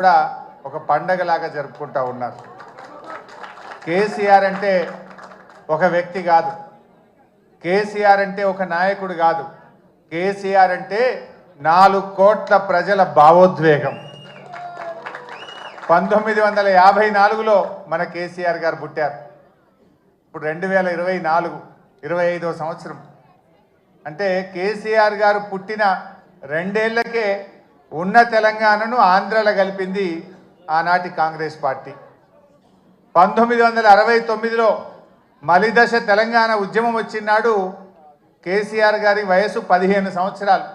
కూడా ఒక పండగలాగా జరుపుకుంటా ఉన్నారు. కేసీఆర్ అంటే ఒక వ్యక్తి కాదు, కేసీఆర్ అంటే ఒక నాయకుడు కాదు, కేసీఆర్ అంటే 4 కోట్ల ప్రజల భావోద్వేగం. 1954లో మన కేసీఆర్ గారు పుట్టారు. ఇప్పుడు 2024 25వ సంవత్సరం. అంటే కేసీఆర్ గారు పుట్టిన 2 ఏళ్లకే ఉన్న తెలంగాణను ఆంధ్రలో కలిపింది ఆనాటి కాంగ్రెస్ పార్టీ. 1969లో మలిదశ తెలంగాణ ఉద్యమం వచ్చినాడు కేసీఆర్ గారి వయసు 15 సంవత్సరాలు.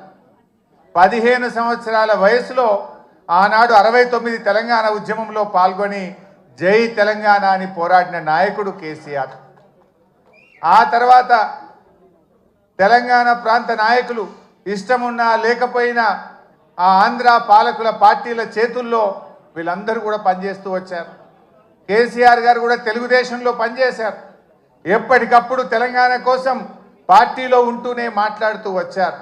15 సంవత్సరాల వయసులో ఆనాడు 69 తెలంగాణ ఉద్యమంలో పాల్గొని జై తెలంగాణ అని పోరాడిన నాయకుడు కేసీఆర్. ఆ తర్వాత తెలంగాణ ప్రాంత నాయకులు ఇష్టమున్నా లేకపోయినా ఆ ఆంధ్ర పాలకుల పార్టీల చేతుల్లో వీళ్ళందరూ కూడా పనిచేస్తూ వచ్చారు. కేసీఆర్ గారు కూడా తెలుగుదేశంలో పనిచేశారు. ఎప్పటికప్పుడు తెలంగాణ కోసం పార్టీలో ఉంటూనే మాట్లాడుతూ వచ్చారు.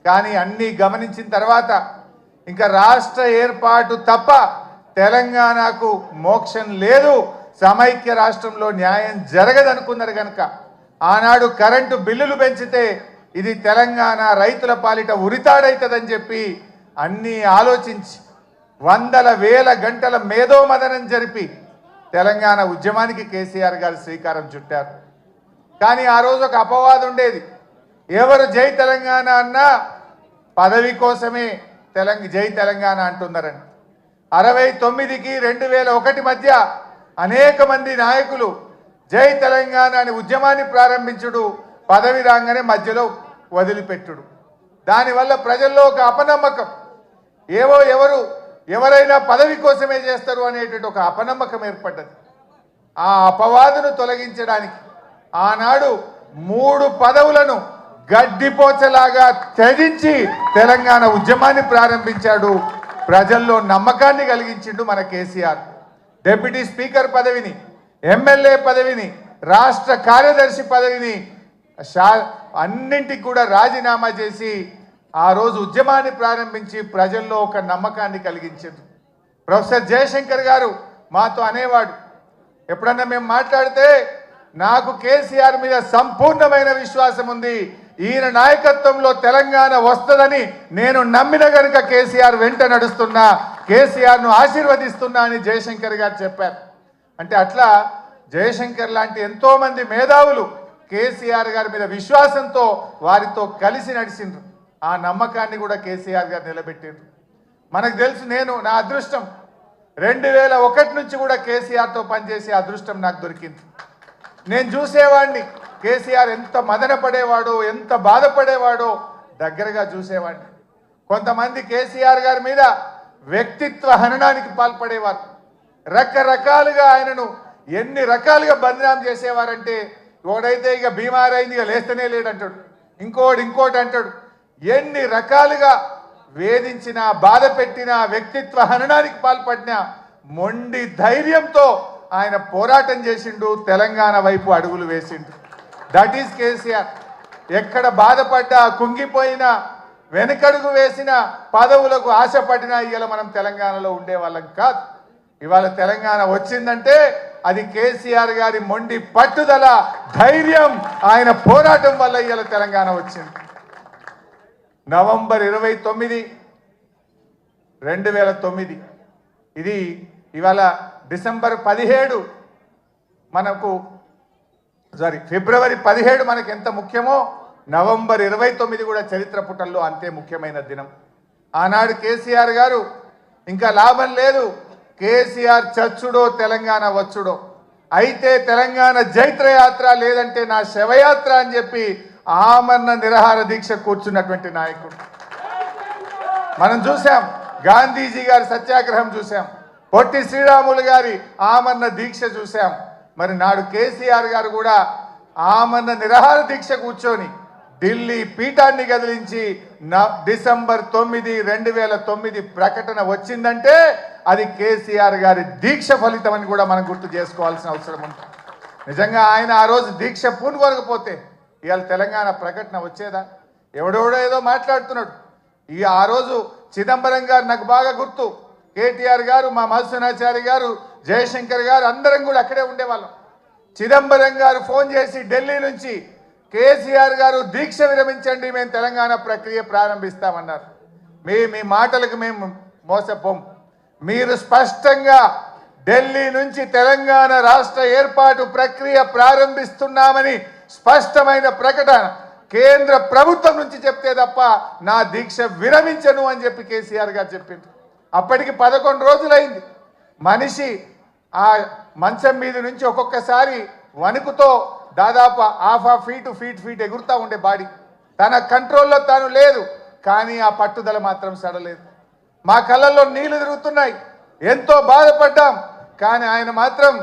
కానీ అన్నీ గమనించిన తర్వాత ఇంకా రాష్ట్ర ఏర్పాటు తప్ప తెలంగాణకు మోక్షం లేదు, సమైక్య రాష్ట్రంలో న్యాయం జరగదనుకున్నారు కనుక ఆనాడు కరెంటు బిల్లులు పెంచితే ఇది తెలంగాణ రైతుల పాలిట ఉరితాడైతుందని చెప్పి అన్నీ ఆలోచించి వందల వేల గంటల మేధోమదనం జరిపి తెలంగాణ ఉద్యమానికి కేసీఆర్ గారు శ్రీకారం చుట్టారు. కానీ ఆ రోజు ఒక అపవాదం ఉండేది, ఎవరు జై తెలంగాణ అన్నా పదవి కోసమే జై తెలంగాణ అంటున్నారని. 69కి 2001 మధ్య అనేక మంది నాయకులు జై తెలంగాణ అని ఉద్యమాన్ని ప్రారంభించుడు, పదవి రాగానే మధ్యలో వదిలిపెట్టుడు. దానివల్ల ప్రజల్లో ఒక అపనమ్మకం, ఎవరైనా పదవి కోసమే చేస్తారు అనేటువంటి ఒక అపనమ్మకం ఏర్పడ్డది. ఆ అపవాదును తొలగించడానికి ఆనాడు 3 పదవులను గడ్డిపోచలాగా త్యజించి తెలంగాణ ఉద్యమాన్ని ప్రారంభించాడు. ప్రజల్లో నమ్మకాన్ని కలిగించిండు మన కేసీఆర్. డిప్యూటీ స్పీకర్ పదవిని, ఎమ్మెల్యే పదవిని, రాష్ట్ర కార్యదర్శి పదవిని అన్నింటికి కూడా రాజీనామా చేసి ఆ రోజు ఉద్యమాన్ని ప్రారంభించి ప్రజల్లో ఒక నమ్మకాన్ని కలిగించారు. ప్రొఫెసర్ జయశంకర్ గారు మాతో అనేవాడు, ఎప్పుడన్నా మేము మాట్లాడితే నాకు కేసీఆర్ మీద సంపూర్ణమైన విశ్వాసం ఉంది, ఈయన నాయకత్వంలో తెలంగాణ వస్తుందని నేను నమ్మిన కనుక కేసీఆర్ వెంట నడుస్తున్నా, కేసీఆర్ను ఆశీర్వదిస్తున్నా అని జయశంకర్ గారు చెప్పారు. అంటే అట్లా జయశంకర్ లాంటి ఎంతోమంది మేధావులు కేసీఆర్ గారి మీద విశ్వాసంతో వారితో కలిసి నడిచిండ్రు. ఆ నమ్మకాన్ని కూడా కేసీఆర్ గారు నిలబెట్టిండ్రు. మనకు తెలుసు, నా అదృష్టం 2001 నుంచి కూడా కేసీఆర్తో పనిచేసే అదృష్టం నాకు దొరికింది. నేను చూసేవాడిని కేసీఆర్ ఎంత మదన పడేవాడో, ఎంత బాధపడేవాడో దగ్గరగా చూసేవాడిని. కొంతమంది కేసీఆర్ గారి మీద వ్యక్తిత్వ హననానికి పాల్పడేవారు. రకరకాలుగా ఆయనను ఎన్ని రకాలుగా బదనాం చేసేవారంటే, ఒకడైతే ఇక బీమార్ అయింది ఇక లేస్తనే లేడంటాడు, ఇంకోటి అంటాడు. ఎన్ని రకాలుగా వేధించినా, బాధ పెట్టినా, వ్యక్తిత్వ హననానికి పాల్పడినా మొండి ధైర్యంతో ఆయన పోరాటం చేసిండు, తెలంగాణ వైపు అడుగులు వేసిండు. That is KCR. ఎక్కడ బాధపడ్డా, కుంగిపోయినా, వెనకడుగు వేసిన, పదవులకు ఆశపడినా ఇవాళ మనం తెలంగాణలో ఉండేవాళ్ళం కాదు. ఇవాళ తెలంగాణ వచ్చిందంటే అది కేసీఆర్ గారి మొండి పట్టుదల, ధైర్యం, ఆయన పోరాటం వల్ల ఇవాళ తెలంగాణ వచ్చింది. నవంబర్ 29, 2009 ఇది ఇవాళ డిసెంబర్ 17 ఫిబ్రవరి 17 మనకు ఎంత ముఖ్యమో నవంబర్ 29 కూడా చరిత్ర పుటల్లో అంతే ముఖ్యమైన దినం. ఆనాడు కేసీఆర్ గారు ఇంకా లాభం లేదు, కేసీఆర్ చచ్చుడో తెలంగాణ వచ్చుడో, అయితే తెలంగాణ జైత్రయాత్ర లేదంటే నా శవయాత్ర అని చెప్పి ఆమరణ నిరాహార దీక్ష కూర్చున్నటువంటి నాయకుడు మనం చూసాం. గాంధీజీ గారి సత్యాగ్రహం చూసాం, పొట్టి శ్రీరాములు గారి ఆమరణ దీక్ష చూసాం. మరి నాడు కేసీఆర్ గారు కూడా ఆమరణ నిరాహార దీక్ష కూర్చొని ఢిల్లీ పీఠాన్ని కదిలించి డిసెంబర్ 9, 2009 ప్రకటన వచ్చిందంటే అది కేసీఆర్ గారి దీక్ష ఫలితం అని కూడా మనం గుర్తు చేసుకోవాల్సిన అవసరం ఉంది. నిజంగా ఆయన ఆ రోజు దీక్ష పూనుకోకపోతే ఇవాళ తెలంగాణ ప్రకటన వచ్చేదా? ఎవడెవడో ఏదో మాట్లాడుతున్నాడు. ఆ రోజు చిదంబరం గారు నాకు బాగా గుర్తు, కేటీఆర్ గారు, మా మధుసూనాచారి గారు, జయశంకర్ గారు అందరం కూడా అక్కడే ఉండేవాళ్ళం. చిదంబరం గారు ఫోన్ చేసి ఢిల్లీ నుంచి కేసీఆర్ గారు దీక్ష విరమించండి, మేము తెలంగాణ ప్రక్రియ ప్రారంభిస్తామన్నారు. మీ మాటలకు మేము మోసపోం. మీరు స్పష్టంగా ఢిల్లీ నుంచి తెలంగాణ రాష్ట్ర ఏర్పాటు ప్రక్రియ ప్రారంభిస్తున్నామని స్పష్టమైన ప్రకటన కేంద్ర ప్రభుత్వం నుంచి చెప్తే తప్ప నా దీక్ష విరమించను అని చెప్పి కేసీఆర్ గారు చెప్పింది. అప్పటికి 11 రోజులైంది. మనిషి ఆ మంచం మీద నుంచి ఒక్కొక్కసారి వణుకుతో దాదాపు హాఫ్ ఫీట్ ఎగురుతూ ఉండే బాడీ. తన కంట్రోల్లో తాను లేదు, కానీ ఆ పట్టుదల మాత్రం సడలేదు. మా కళ్ళల్లో నీళ్లు తిరుగుతున్నాయి, ఎంతో బాధపడ్డాం. కానీ ఆయన మాత్రం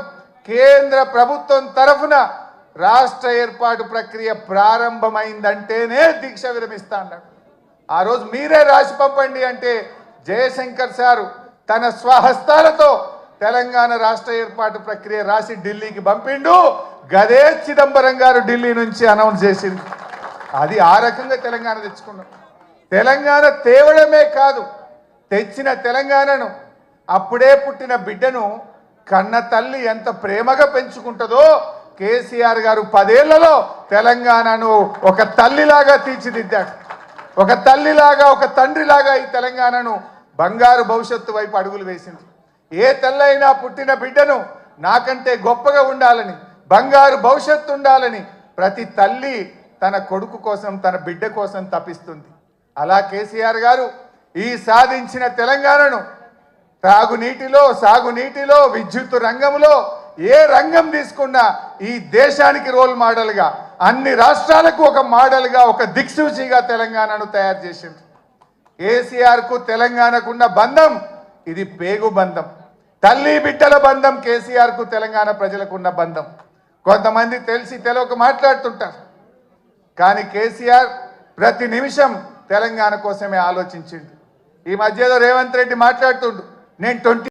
కేంద్ర ప్రభుత్వం తరఫున రాష్ట్ర ఏర్పాటు ప్రక్రియ ప్రారంభమైందంటేనే దీక్ష విరమిస్తా అన్నాడు. ఆ రోజు మీరే రాసి పంపండి అంటే జయశంకర్ సారు తన స్వహస్తాలతో తెలంగాణ రాష్ట్ర ఏర్పాటు ప్రక్రియ రాసి ఢిల్లీకి పంపిండు. గదే చిదంబరం గారు ఢిల్లీ నుంచి అనౌన్స్ చేసింది. అది ఆ రకంగా తెలంగాణ తెచ్చుకున్నాం. తెలంగాణ తేవడమే కాదు, తెచ్చిన తెలంగాణను అప్పుడే పుట్టిన బిడ్డను కన్న తల్లి ఎంత ప్రేమగా పెంచుకుంటుందో కేసీఆర్ గారు 10 ఏళ్లలో తెలంగాణను ఒక తల్లిలాగా తీర్చిదిద్దాడు. ఒక తల్లిలాగా, ఒక తండ్రిలాగా ఈ తెలంగాణను బంగారు భవిష్యత్తు వైపు అడుగులు వేసింది. ఏ తల్లైనా పుట్టిన బిడ్డను నాకంటే గొప్పగా ఉండాలని, బంగారు భవిష్యత్తు ఉండాలని ప్రతి తల్లి తన కొడుకు కోసం, తన బిడ్డ కోసం తపిస్తుంది. అలా కేసీఆర్ గారు ఈ సాధించిన తెలంగాణను త్రాగునీటిలో, సాగునీటిలో, విద్యుత్ రంగంలో ఏ రంగం తీసుకున్నా ఈ దేశానికి రోల్ మోడల్గా, అన్ని రాష్ట్రాలకు ఒక మోడల్గా, ఒక దిక్సూచిగా తెలంగాణను తయారు చేసింది. కేసీఆర్కు తెలంగాణకున్న బంధం ఇది పేగు బంధం, తల్లి బిడ్డల బంధం. కేసీఆర్కు తెలంగాణ ప్రజలకున్న బంధం. కొంతమంది తెలిసి తెలియక మాట్లాడుతుంటారు, కానీ కేసీఆర్ ప్రతి నిమిషం తెలంగాణ కోసమే ఆలోచించిండు. ఈ మధ్యలో రేవంత్ రెడ్డి మాట్లాడుతుండు, నేను 20